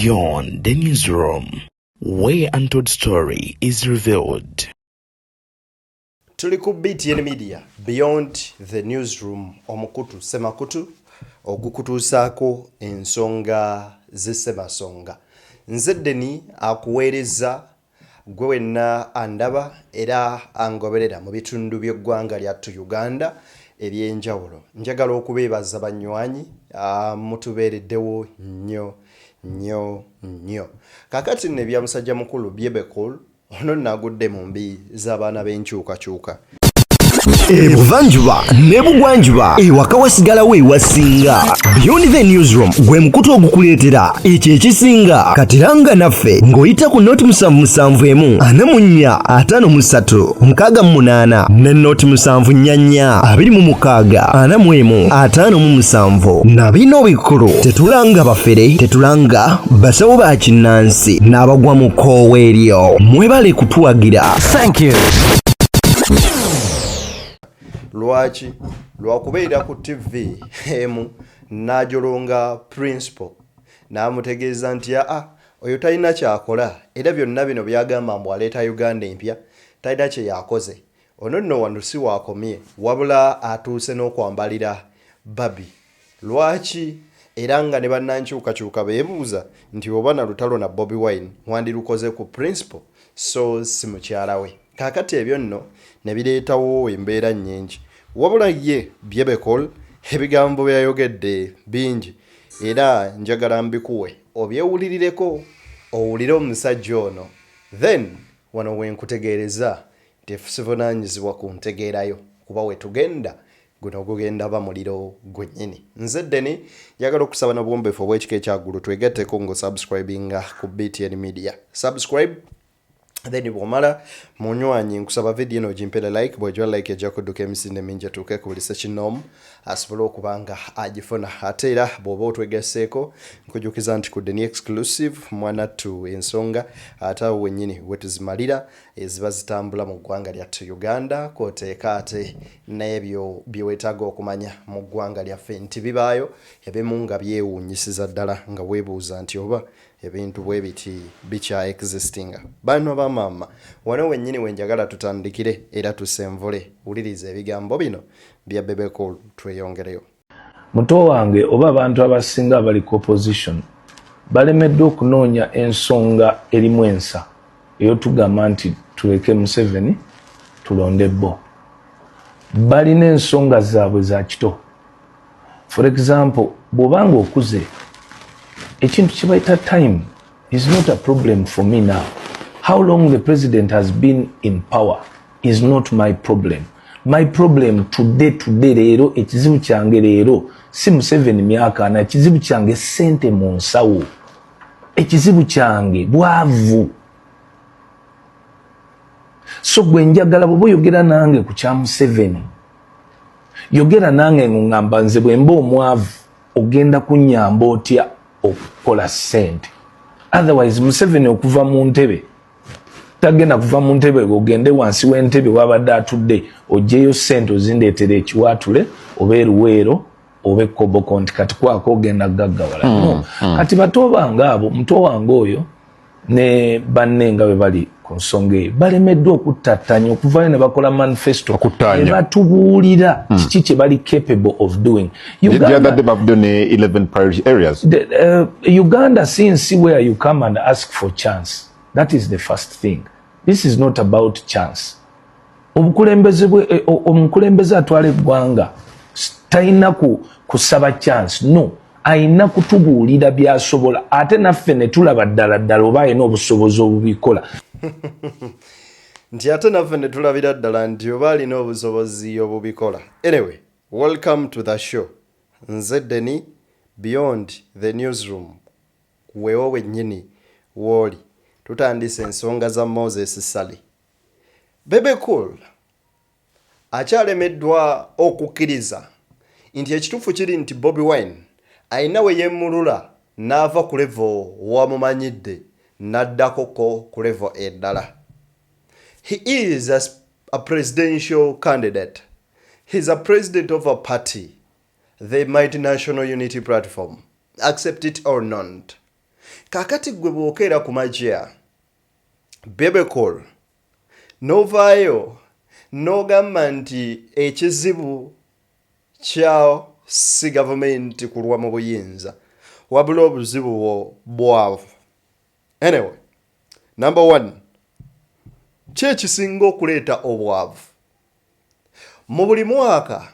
Beyond the newsroom, where untold story is revealed. Talikiddira media, beyond the newsroom, omukutu semakutu, ogukutuusaako ensonga z'Ssemasonga. Nze Deni akuweereza gwe wenna andaba era angoberera mu bitundu by'eggwanga lyattu Uganda eby'enjawulo. Njagala okubeebaza banywanyi mutubeereddewo nnyo. Kakati ne bya musajja mukulu Bebe ono nagudde mu mbi z'abaana b'enkyukakyuka. Ebuvanjuba ne bugwanjuba ewaka wasigalawo ewasinga. Beyond the newsroom gwe mukutu ogukuleetera ekyo ekisinga. Katiranga naffe ng'oyita ku noti 771 44 53 68 ne noti 744 26 41 57 na bino bikulu. Tetulanga bafere, tetulanga basawo ba kinnansi n'abagwa mu koowa eryo. Mwebale kutuwagira. Thank you. Lwaki lwakubeera ku TV emu najolonga principal namutegeeza nti oyo talina kyakola era byonna bino byagamba mbu aleeta Uganda empya talina kye yakoze. Ono nno wano si waakomye wabula atuuse n'okwambalira Barbie. Lwaki era nga ne bannankyukakyuka beebuuza nti oba na lutalo na Bobi Wine wandirukoze ku principal so si mukyala we. Kaakati ebyo nno ne bireetawo embeera nnyingi. Wabula ye Bebe ebigambo byayogedde bingi era njagala mbikuwe obyewulirireko owulire omusajja ono then wano wenkutegeereza tefusivunaanyizibwa ku ntegeerayo kuba wetugenda guno gugenda ba muliro gwennyini. Nze Deni njagala okusaba n'obuwombeefu obw'ekika ekyaggulu twegatteko ng'osubscribinga ku BTN Media. Subscribe then bwomala munywanyi nkusaba video eno gimpera like bw'ojwa like ejja kudduka emisinde mingi etuuke ku buli sekinoomu asobola okubanga agifuna. Ate era bw'oba otwegasseeko nkujukiza nti ku Deni exclusive mwanattu ensonga ate awo wennyini wetuzimalira eziba zitambula mu ggwanga lyattu Uganda kwoteeka ate n'ebyo bye weetaaga okumanya mu ggwanga lyaffe nti bibaayo ebimu nga byewuunyisiza ddala nga weebuuza nti oba ebintu bwe biti bikya existinga. Bano bamama wano wennyini wenjagala tutandikire era tusenvule wuliriza ebigambo bino bya Bebe tweyongereyo. Muto wange oba abantu abasinga bali ku opposition balemeddwe okunoonya ensonga erimu ensa ey'otugamba nti tuleke Museveni tulonde Bo. Balina ensonga zaabwe za kito. For example, bw'obanga okuze ekintu kibaita time is not a problem for me now. How long the president has been in power is not my problem. My problem today leero ekizibu kyange leero si Museveni myaka na ekizibu kyange sente mu nsawo. Ekizibu kyange bwavu. So gwe njagala bwe yogera nange ku kya Museveni yogera nange ngamba nze bwe mba omwavu ogenda kunnyamba otya okukola sente. Otherwise Museveni okuva mu ntebe tagenda kuva mu ntebe ogende wansi w'entebe wabadde atudde ogyeyo sente ozindeetera ekiwaatule oba eruweero oba ekkoboko nti kati kwako ogenda gaggawala. Kati bato bange abo muto wange oyo ne banne nga bwe bali ku nsonga eyo balemeddwa okuttattanya okuvayo ne bakola manifesto ne batubuulira kiki kye bali capable of doing. Uganda since where you come and ask for chance. That is the first thing. This is not about chance. Omukulembeze atwala eggwanga talina kusaba chance. No. Aina kutubuulira byasobola ate naffe ne tulaba ddala oba ayina obusobozi obubikola. Nti ate naffe ne tulabira ddala nti oba alina obusobozi obubikola. Anyway, welcome to the show. Nze Deni, beyond the newsroom. Weewo wennyini w'oli. Tutandise ensonga za Moses Sali. Bebe akyalemeddwa okukkiriza nti ekituufu kiri nti Bobi Wine ayina we yemmulula n'ava ku level wamumanyidde n'addakoko ku level eddala. He is a presidential candidate. He's a president of a party, the Mighty National Unity Platform. Accept it or not. kakati gwe bwokera ku majja Bebe call novaayo n'ogamba nti ekizibu kyao si gavumenti kulwa mu buyinza wabula obuzibu bwavu. Anyway, number 1, ki ekisinga okuleeta obwavu? Mu buli mwaka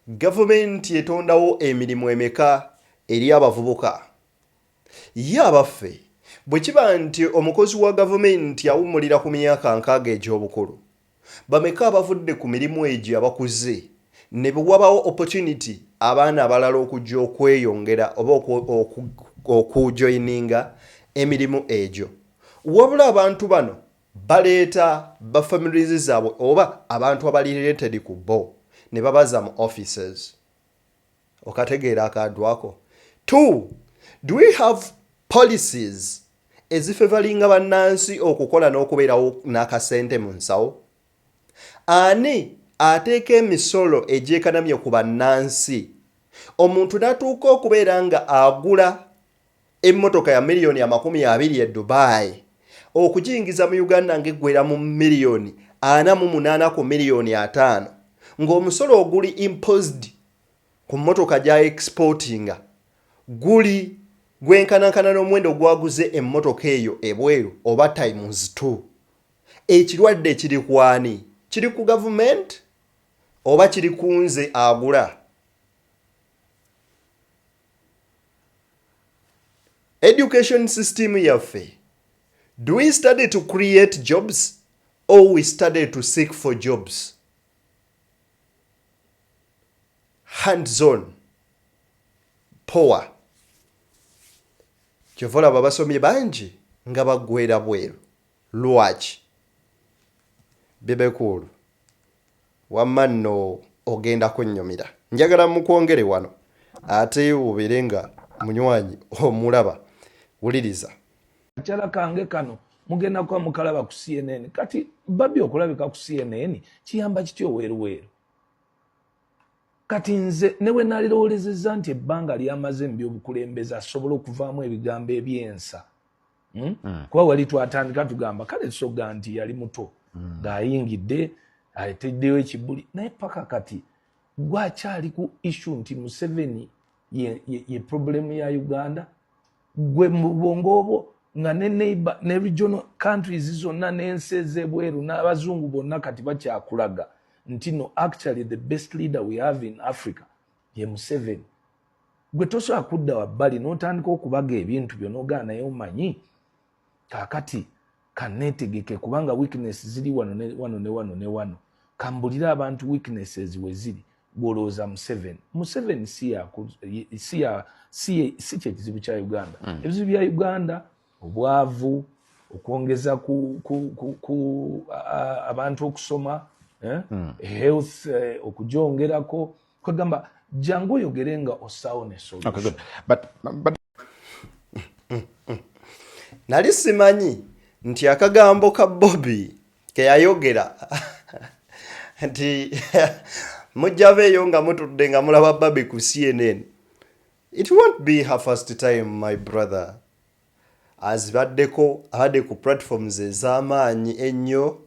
gavumenti etondawo emirimu emeka eri abavubuka? Ye abaffe bwe kiba nti omukozi wa gavumenti awummulira ku myaka 60 egy'obukulu, bameka abavudde ku mirimu egyo abakuze ne wabawo opportunity abaana abalala okujja okweyongera oba okujoininga emirimu egyo? Wabula abantu bano baleeta bafamilies zaabwe oba abantu abali related ku bo ne babaza mu offices. Okategeera akadwako. 2, do we have policies ezifevalinga bannansi okukola n'okubeerawo n'akasente mu nsawo? Ani ateeka emisolo egyekanamye ku bannansi? Omuntu n'atuuka okubeera nga agula emmotoka ya miliyoni 20 e Dubai okujingiza mu Uganda ng'eggwera mu miliyoni 48 ku miliyoni 5, ng'omusolo oguli imposed ku mmotoka gya exportinga guli gwenkanankana n'omuwendo gwaguze emmotoka eyo ebweru oba times 2. Ekirwadde kiri kwani? Kiri ku government oba kiri ku nze agula? Education system yaffe, do we study to create jobs or we study to seek for jobs? Hands-on, power. Kyovola babasomye bangi nga baggwera bweru. Lwaki? Bebe cool. Wammanno ogenda kunnyumira. Njagala mukwongere wano. Ate ubere nga munywanyi omulaba. Wuliriza. Achala kange kano mugenda kwa mukalaba ku CNN. Kati Barbie okulabika ku CNN kiyamba kityo weru. Kati nze newe nalirowolezezza nti ebbanga lyamaze mu by'obukulembeze asobola okuvaamu ebigambo ebyensa. Kuba wali twatandika tugamba kale tusoga nti yali muto ng'ayingidde ayiteddeyo ekibuli naye paka kati gwakyali ku issue nti Museveni ye problem ya Uganda. Gwe mu bwongo obwo nga ne neighbor ne regional countries zonna n'ensi ez'ebweru n'abazungu bonna kati bakyakulaga nti no actually the best leader we have in Africa ye Museveni. Gwe tosobola kudda wabbali n'otandika okubaga ebintu by'onoogaa naye omanyi kaakati kanneetegeke kubanga weakness ziri wano ne wano. Kambulira abantu weaknesses we ziri gwolowooza Museveni si kyekizibu kya Uganda. Ebizibu bya Uganda obwavu, okwongeza ku abantu okusoma, health okujongerako. Kwegamba jangu oyogere nga osaawo ne solution. Okay, good. But nali simanyi nti akagambo ka Bobi ke yayogera nti mujaveeyo nga mutudde nga mulaba Barbie ku CNN. It won't be her first time, my brother. Abadde ku platforms ez'amaanyi ennyo.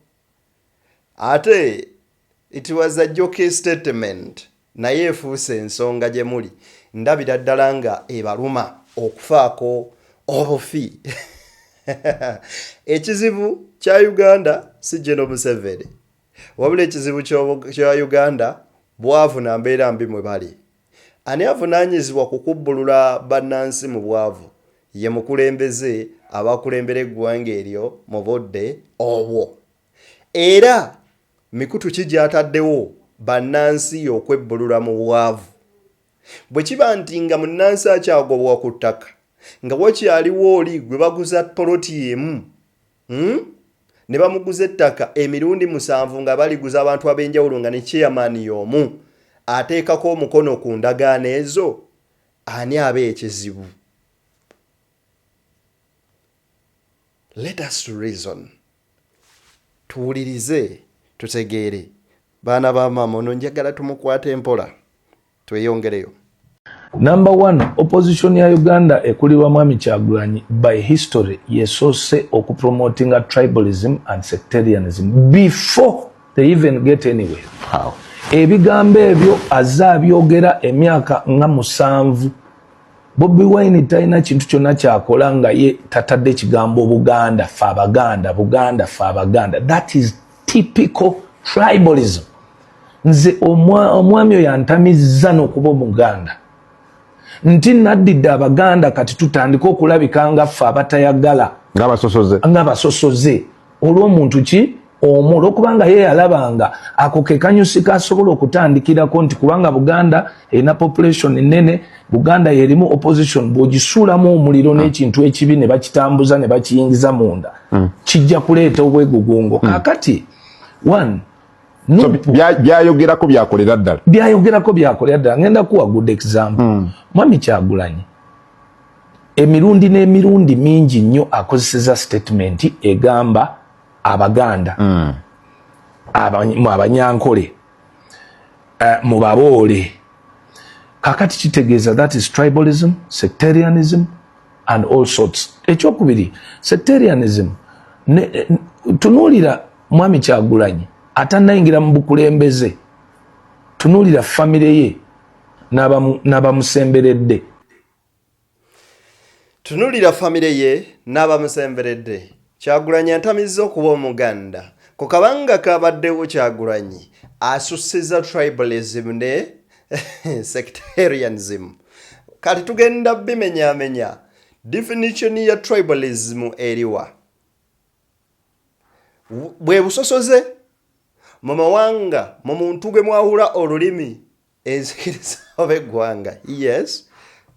Ate it was a joke statement. Naye efuuse ensonga gye muli. Ndabira ddala nga ebaluma okufaako obufi. Ekizibu kya Uganda si General Museveni. Wabula ekizibu kya Uganda bwavu na mbeera mbi mwe bali. Ani avunaanyizibwa kukubbulula bannansi mu bwavu? Ye mukulembeze abakulembera eggwanga eryo mu budde obwo. Era mikutu ki gy'ataddewo bannansi okwebbulula mu bwavu? Bwe kiba nti nga munnansi akyagobwa ku ttaka nga wakyaliwo oli gwe baguza poloti emu ne bamuguza ettaka emirundi 7 nga baliguza abantu ab'enjawulo nga ne chairman y'omu ateekako omukono ku ndagaano ezo, ani abe ekizibu? Let us reason. Tuwulirize, tutegeere. Baana ba mama ono njagala tumukwate empola. Tweyongereyo. Number one, opposition ya Uganda ekulirwa Mwami Kyagulanyi by history yesoose okupromotinga tribalism and sectarianism before they even get anywhere. How? Ebigambo ebyo azabyogera emyaka nga 7. Bobi Wine talina kintu kyonna kyakola nga ye tatadde ekigambo Buganda fa Abaganda, Buganda fa Abaganda. That is typical tribalism. Nze omwami oyo yantamizza n'okuba Omuganda. Nti naddidde Abaganda kati tutandika okulabika nga ffe abatayagala. Ng'abasosoze. Olw'omuntu ki? Omulo kubanga ye yalabanga ako ke kanyusi kasobola okutandikirako nti kubanga Buganda erina population nene, Buganda yerimu opposition bw'ogisuulamu omuliro n'ekintu ekibi ne bakitambuza ne bakiyingiza munda kijja kuleeta obwegugungo. Kakati one byayogerako byakolera ddala. Byayogerako byakolera ddala. Ngenda kuwa good example. Mwami Kyagulanyi emirundi n'emirundi mingi nnyo akozeseza statement egamba Abaganda Abanyankole mubaboole. Kakati kitegeeza that is tribalism, sectarianism and all sorts. Ekyokubiri, sectarianism tunuulira Mwami Kyagulanyi atannayingira mu bukulembeze, tunuulira famire ye n'abamusemberedde. Tunuulira famire ye n'abamusemberedde. Kyagulanyi antamizza okuba Omuganda. Ku kabanga kabaddewo Kyagulanyi asussiza tribalism ne sectarianism. Kati tugenda bimenyamenya. Definition ya tribalism eriwa. Bwe busosoze mu mawanga mu muntu gwe mwahula olulimi enzikiriza ob'eggwanga. Yes,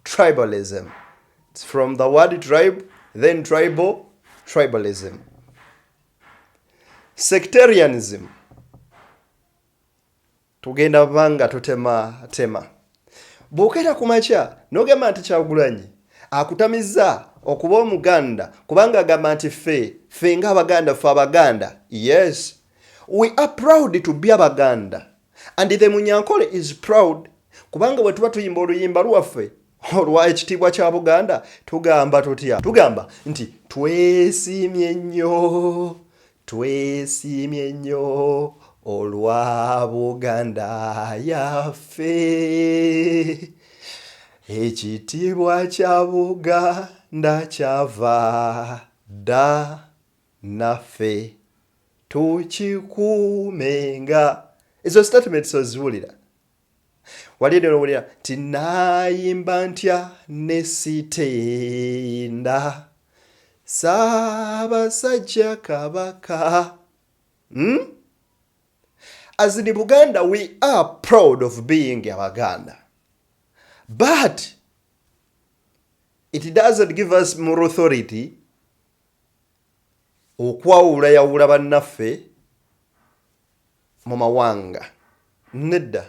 tribalism. It's from the word tribe, then tribalism. Sectarianism. Tugenda banga tutema. Bw'okera ku makya n'ogamba nti Kyagulanyi akutamizza okuba Omuganda kubanga agamba nti ffe ng'Abaganda ffe Abaganda. Yes, we are proud to be Abaganda. And the Munyankole is proud kubanga bwe tuba tuyimba oluyimba lwaffe olwa ekitiibwa kya Buganda tugamba tutya? Tugamba nti twesimye nnyo olwa Buganda yaffe, ekitiibwa kya Buganda kyava dda naffe tukikuumenga. Ezo statements oziwulira. Walidolowulira tinayimba ntya ne sitenda Ssaabasajja Kabaka. As in Buganda, we are proud of being Abaganda. But it doesn't give us more authority okwawula yawula bannaffe mu mawanga. Nedda.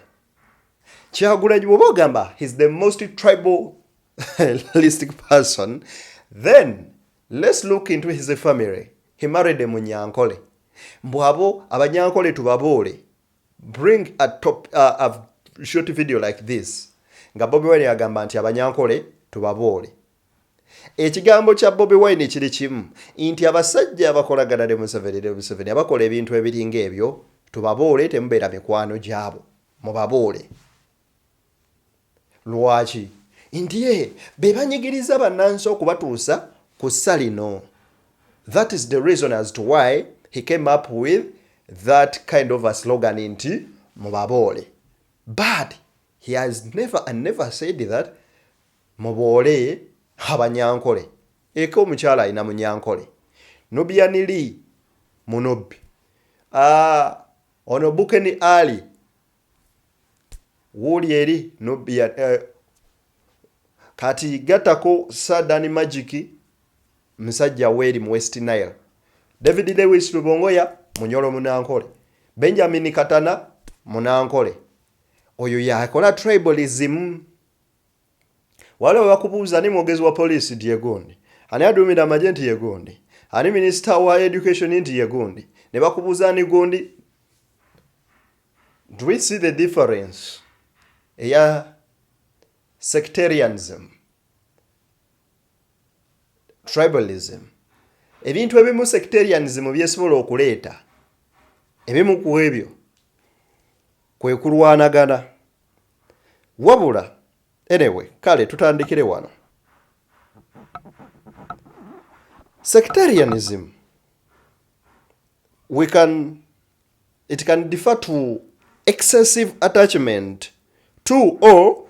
Kyagulanyi bw'oba ogamba he's the most tribalistic person, then let's look into his family. He married a Munyankole. Mbwabo Abanyankole tubaboole. Bring a short video like this. Nga Bobi Wine agamba nti Abanyankole tubaboole. Ekigambo kya Bobi Wine kiri kimu nti abasajja abakolagana ne Museveni abakola ebintu ebiringa ebyo tubaboole, temubeera mikwano gyabo, mubaboole. Lwaki? Nti be banyigiriza bannansi okubatuusa ku ssalino. That is the reason as to why he came up with that kind of a slogan nti mubaboole. But he has never said that muboole Abanyankole. Eko omukyala alina Munyankole. Nobiyanili Munobi. Ono Bukeni Ali. Wuli eri Nobia. Kati gatako Sadani Magiki. Msajja weri mu West Nile. David Lewis Lubongoya Munyolo Munyankole. Benjamin Katana Munyankole. Oyo yakola tribalism. Wale wakubuuza ni mwogezi wa polisi ndiye Gundi. Ani adumira amagye ye Gundi. Ani minister wa education ndiye Gundi. Ne bakubuuza ni Gundi. Do we see the difference? sectarianism, tribalism. Ebintu ebimu sectarianism byesobola okuleeta ebimu ku ebyo kwe kulwanagana. Wabula anyway, kale tutandikire wano. Sectarianism, it can differ to excessive attachment to or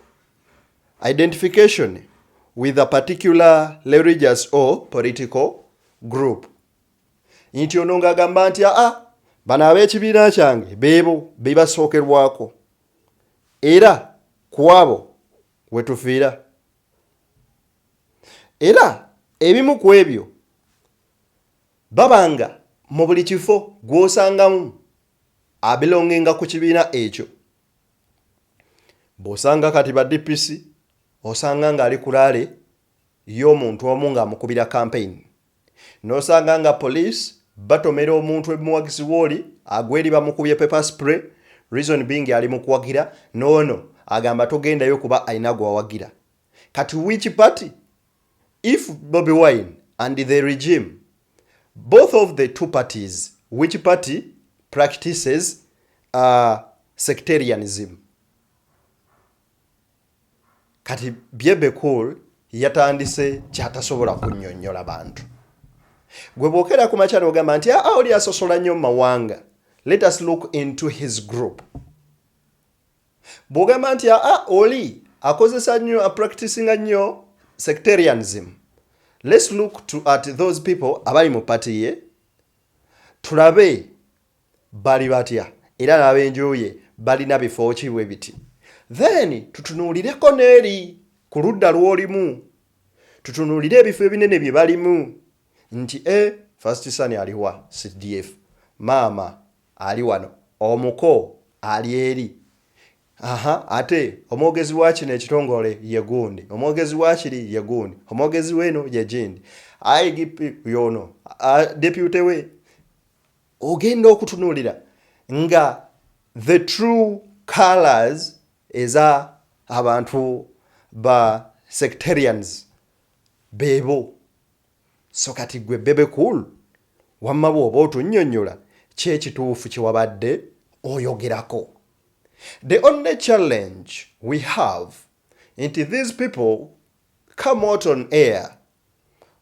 identification with a particular religious or political group. Inti ono ng'agamba nti bano ab'ekibiina kyange beebo bebasookerwako era kwabo wetufiira. Era ebimu ku ebyo babanga mu buli kifo gw'osangamu abelongenga ku kibiina ekyo. Bw'osanga kati ba DPC osanga nga ali ku laale y'omuntu omu ng'amukubira campaign. N'osanga nga police batomera omuntu ebimuwagizi w'oli agweri bamukubye pepper spray, reason being ali mu kuwagira noono agamba togendayo kuba alina gwawagira. Kati which party? If Bobi Wine and the regime, both of the two parties, which party practices sectarianism? Kati Bebe yatandise kyatasobola kunnyonnyola bantu. Gwe bwokera ku makyalo ogamba nti oli asosola nnyo mawanga. Let us look into his group. Bwogamba nti oli akozesa nnyo practicing nnyo sectarianism. Let's look at those people abali mu party ye. Tulabe bali batya era n'abenju ye balina bifo ki bwe biti. Then tutunuulireko n'eri ku ludda lw'olimu. Tutunuulire ebifo ebinene bye balimu. Nti first son aliwa CDF, mama ali wano, omuko ali eri. Ate omwogezi wa kino ekitongole ye gundi, omwogezi wa kiri ye gundi, omwogezi weno ye gindi, IGP yono, deputy we. Ogenda okutunuulira nga the true colors eza abantu ba sectarians bebo. So kati gwe Bebe wamma bw'oba otunnyonnyola ki ekituufu kye wabadde oyogerako. The only challenge we have into these people come out on air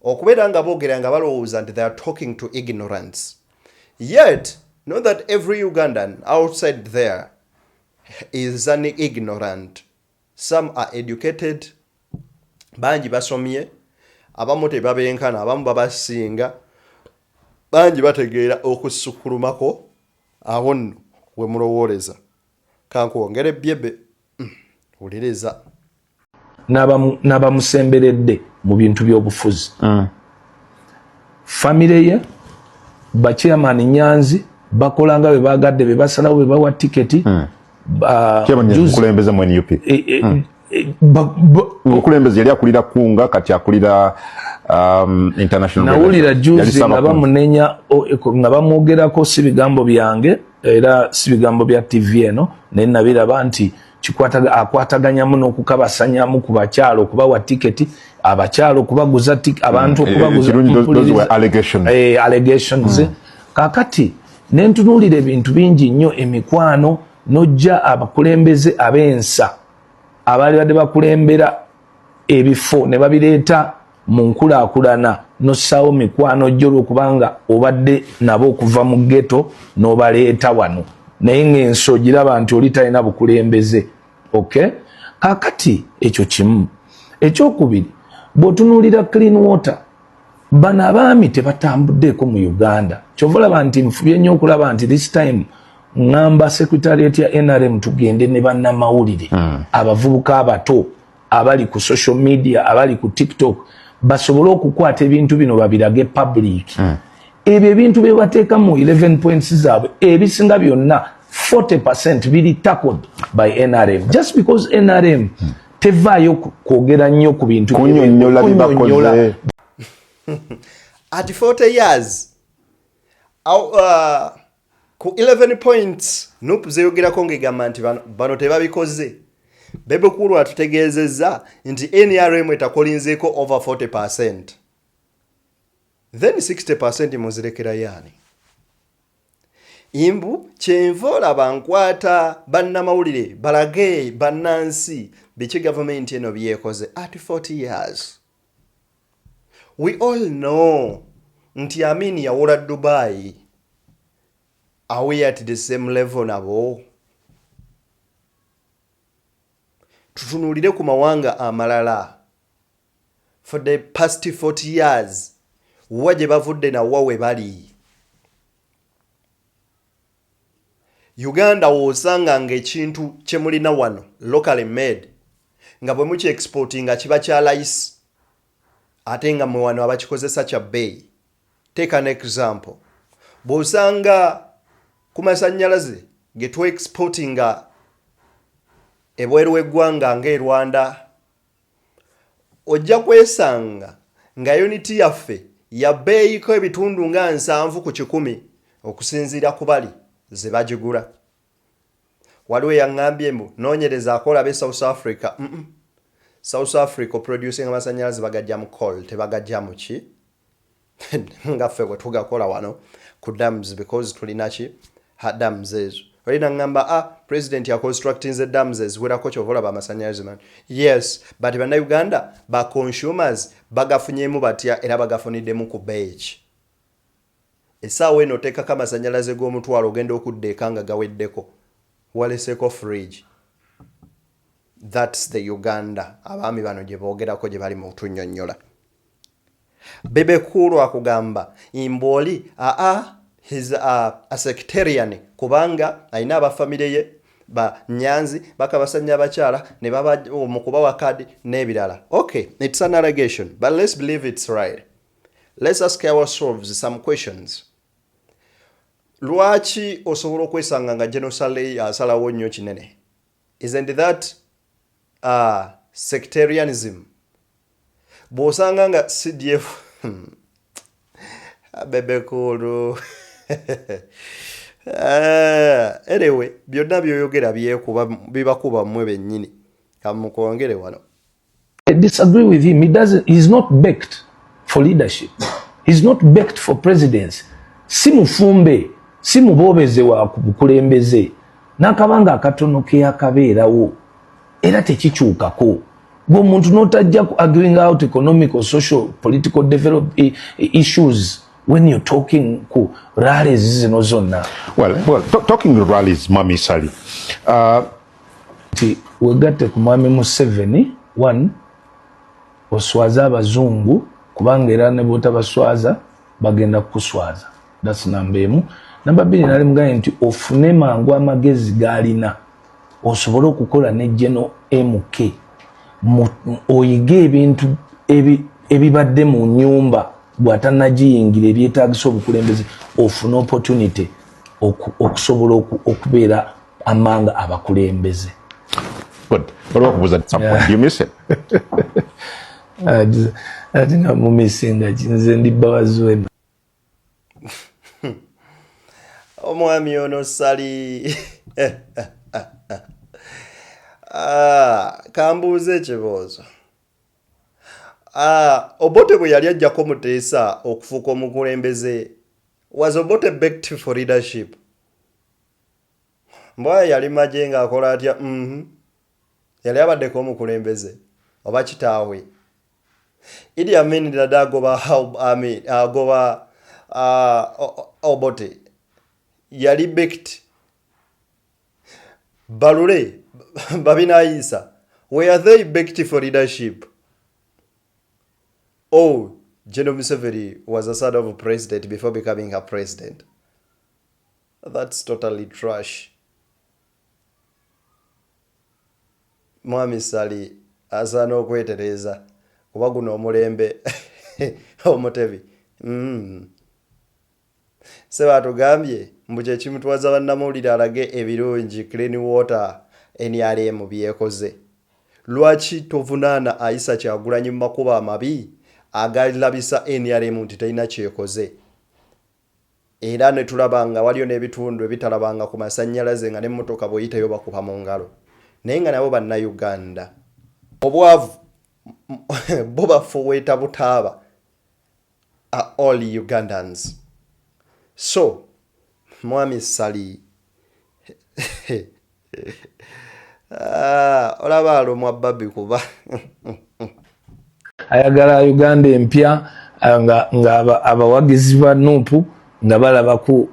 okubeera nga boogera nga balowooza nti they are talking to ignorance. Yet, not that every Ugandan outside there is an ignorant. Some are educated, bangi basomye, abamu tebabenkana, abamu babasinga, bangi bategeera okusukkulumako awo nno we mulowooleza. Kankwongere Bebe, wuliriza. N'abamusemberedde mu bintu by'obufuzi. Famire ye bachairman Nyanzi bakolanga be bagadde be basalawo be bawa tiketi. Kulembeza mu NUP. Okulembeza yali akulira kunga kati akulira international. Nawulira juzi nga bamunenya nga bamwogerako si bigambo byange era si bigambo bya TV eno naye nabiraba nti akwataganyamu n'okukabasanyamu ku bakyalo okubawa tiketi, abakyalo okubaguza abantu okubaguza allegations. Kakati nentunuulira ebintu bingi nnyo emikwano nojja abakulembeze ab'ensa abali badde bakulembera ebifo ne babireeta mu nkulaakulana nossaawo mikwano gyo olwokubanga obadde nabo okuva mu ghetto n'obaleeta wano naye ng'ensi ogiraba nti oli talina bukulembeze. Okay? Kakati ekyo kimu. Ekyokubiri, bw'otunuulira clean water, bano abaami tebatambuddeeko mu Uganda. Kyova olaba nti nfubye nnyo okulaba nti this time ngamba secretariat ya NRM tugende ne bannamawulire abavubuka abato abali ku social media abali ku TikTok basobole okukwata ebintu bino babirage public. Ebyo ebintu bye bateeka mu 11 points zaabwe ebisinga byonna 40% biri tackled by NRM just because NRM tevaayo kwogera nnyo ku bintu kunnyonnyola bibakoze. At 40 years ku 11 points nupu zeyogerako ng'egamba nti bano tebabikoze. Bebe Kulu atutegeezezza nti NRM etakolinzeeko over 40%. Then 60% muzirekera yani. Imbu kyenva olaba nkwata bannamawulire balage bannansi biki government eno byekoze at 40 years. We all know nti Amin yawola Dubai. Are we at the same level nabo? Tutunulire ku mawanga amalala. For the past 40 years, waje bavudde na wawe bali. Uganda wosanga ng'ekintu kyemulina wano, locally made, nga bwe muki exporting nga kiba kya lice, ate nga mwe wano abakikozesa kya bay. Take an example. Bw'osanga ku masannyalaze ge tu exporting nga ebweru w'eggwanga ng'e Rwanda, ojja kwesanga nga unity yaffe ya bayiko ebitundu nga 7 ku 100 okusinziira ku bali ze bagigula. Waliwo yaŋŋambye mbu noonyereza akola be South Africa. South Africa producing amasannyalaze bagajja mu coal, tebagajja mu ki? Nga ffe bwe tugakola wano ku dams because tulina ki? Dams ezo. Olina ngamba president ya constructing the dams eziwerako kyovola bamasannyalaze man. Yes, but bannayuganda ba consumers bagafunyemu batya era bagafuniddemu ku beach. Essaawa eno oteekako amasannyalaze g'omutwalo ogenda okuddeeka nga gaweddeko. Waleseko fridge. That's the Uganda. Abaami bano gye boogerako gye bali mu kutunnyonnyola. Bebe Kulu akugamba imboli he's a sectarian kubanga alina abafamile ye ba Nyanzi bakabasanya abakyala ne baba mu kubawa kadi n'ebirala. Okay, it's an allegation, but let's believe it's right. Let's ask ourselves some questions. Lwaki osobola okwesanga nga genocide asalawo nnyo kinene? Isn't that sectarianism? Bw'osanga nga CDF Bebe Kulu anyway, byonna byoyogera bibakuba mmwe bennyini. Kamukwongere wano. I disagree with him. He's not backed for leadership. He's not backed for presidency. Si mufumbe, si mubobeze wa kubukulembeze. Nakabanga akatono ke akabeerawo. Era tekikyukako. Gwe omuntu n'otajja ku arguing out economic or social political development issues when you're talking ku rallies zino zonna. Well, talking rallies, Mami Sali. Wegatte ku Mwami Museveni, one, oswaza abazungu, kubanga era ne bw'otabaswaza bagenda kukuswaza. That's number 1. Number 2, nali mugaye nti ofune mangu amagezi galina osobola okukola ne General MK. Oyige ebintu ebibadde mu nyumba bw'atanagiyingira ebyetaagisa obukulembeze ofuna opportunity okusobola okubeera amanga abakulembeze. Good. What was at some point? You miss it? I think I'm missing that. Nze Bazwema. Omwami ono Sali. Kambuuze ekibuuzo. Obote bwe yali ajjako Muteesa okufuuka omukulembeze, was Obote backed for leadership? Mbwa yali maje ng'akola atya? Yali abaddeko omukulembeze oba kitaawe? Idi Amin dada agoba Obote yali backed. Balule Babina Isa, were they backed for leadership? Oh, General Museveni was a son of a president before becoming a president. That's totally trash. Mwami Sali asana okwetereza kuba guno omulembe omutebi. Seba atugambye mbu kye kimutwaza bannamawulire alage ebirungi clean water NRM byekoze. Lwaki tovunaana Aisa Kyagulanyi mu makuba amabi agalabisa NRM nti talina kyekoze? Era ne tulabanga waliyo n'ebitundu ebitalabanga ku masannyalaze nga n'emmotoka bw'eyitayo bakuba mu ngalo. naye nga nabo bannayuganda obwavu bo bafuweeta butaaba are all Ugandans. So mwami Sali olaba alumwa Barbie kuba ayagala Uganda empya nga abawagizi ba Nuupu nga balaba ku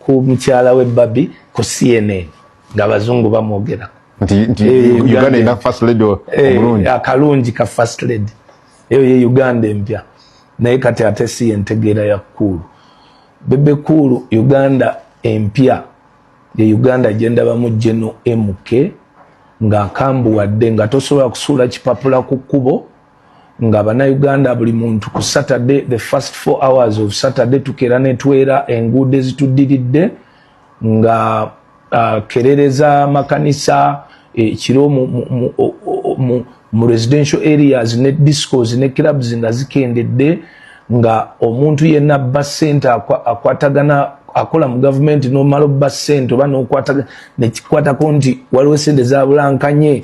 mukyala we Barbie ku CNN nga abazungu bamwogera nti Uganda ina first lady omulungi akalungi ka first lady eyo ye Uganda empya naye kati ate si entegeera ya Kulu Bebe Kulu Uganda empya ye Uganda gyendabamu General MK nga akambuwadde nga tosobola kusuula kipapula ku kkubo nga bannayuganda buli muntu ku Saturday the first 4 hours of Saturday tukeera ne twera enguudo ezituddiridde nga kerereza makanisa ekiro mu residential areas ne discos ne clubs nga zikendedde nga omuntu yenna bus center akwatagana akola mu government n'omala bus center oba n'okwatagana nekikwatako nti waliwo sente za bulankanye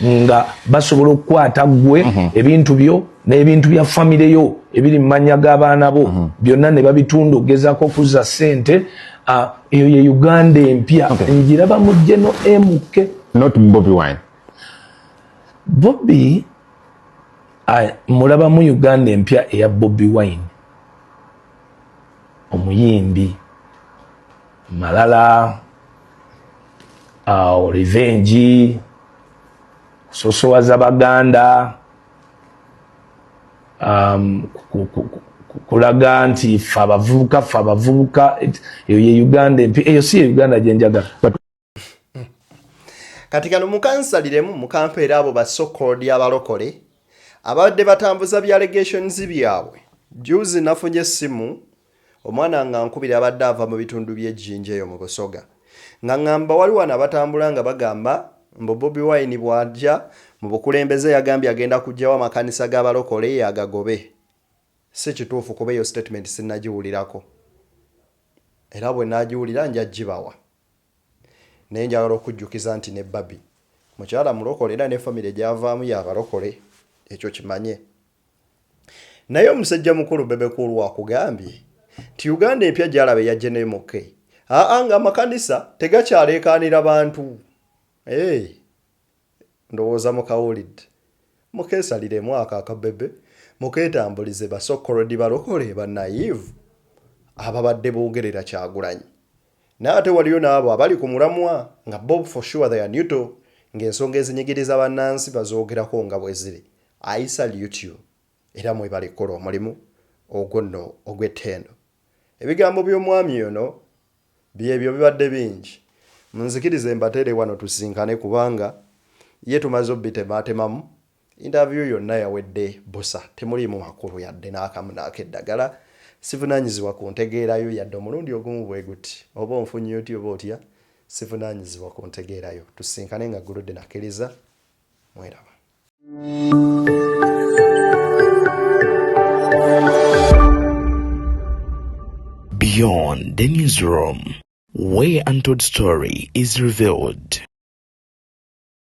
nga basobola okukwata gwe ebintu byo n'ebintu bya famire yo ebiri mu mannya g'abaana bo byonna ne babitunda okugezaako okuzza sente eyo ye Uganda empya njiraba mu General MK not Bobi Wine Bobi mulaba mu Uganda empya eya Bobi Wine omuyimbi Malala revenge kusosowaza baganda kulaga nti fe abavubuka eyo ye Uganda empya eyo si ye Uganda gyenjagala kati kano mukansaliremu mukampeera abo ba so-called abalokole abadde batambuza bya allegations byabwe juzi nafunye essimu omwana nga nkubira abadde ava mu bitundu by'ejjinja eyo mu Busoga nga ngamba waliwo abatambula nga bagamba mbo Bobi Wine bw'ajja mu bukulembeze yagambye agenda kujjawo amakanisa g'abalokole yagagobe si kituufu kuba eyo statement sinnagiwulirako era bwe nagiwulira nja gibawa naye njagala okujjukiza nti ne Barbie mukyala mulokole era ne famire gyavaamu y'abalokole ekyo kimanye naye omusajja mukulu Bebe Kulu akugambye ti Uganda empya gyalaba ya NRM nga amakanisa tegakyaleekaanira bantu ndowooza mukawulidde mukeesaliremu aka Bebe mukeetambulize basokorodi balokole bannaive ababadde boogerera Kyagulanyi n'ate waliyo n'abo abali ku mulamwa nga Bob for sure they are neutral ng'ensonga ezinyigiriza bannansi bazoogerako nga bwe ziri. I salute you era mwebale kukola omulimu ogwo nno ogw'ettendo. Ebigambo by'omwami ono byebyo bibadde bingi. Munzikirize mbatere wano tusinkane kubanga ye tumaze obitematemamu interview yonna yawedde busa temulimu makulu yadde n'akamu n'akeddagala sivunaanyizibwa ku ntegeerayo yadde omulundi ogumu bwe guti oba onfunye oti oba otya sivunaanyizibwa ku ntegeerayo tusinkane nga guludde nakkiriza mweraba. Beyond the newsroom, where untold story is revealed.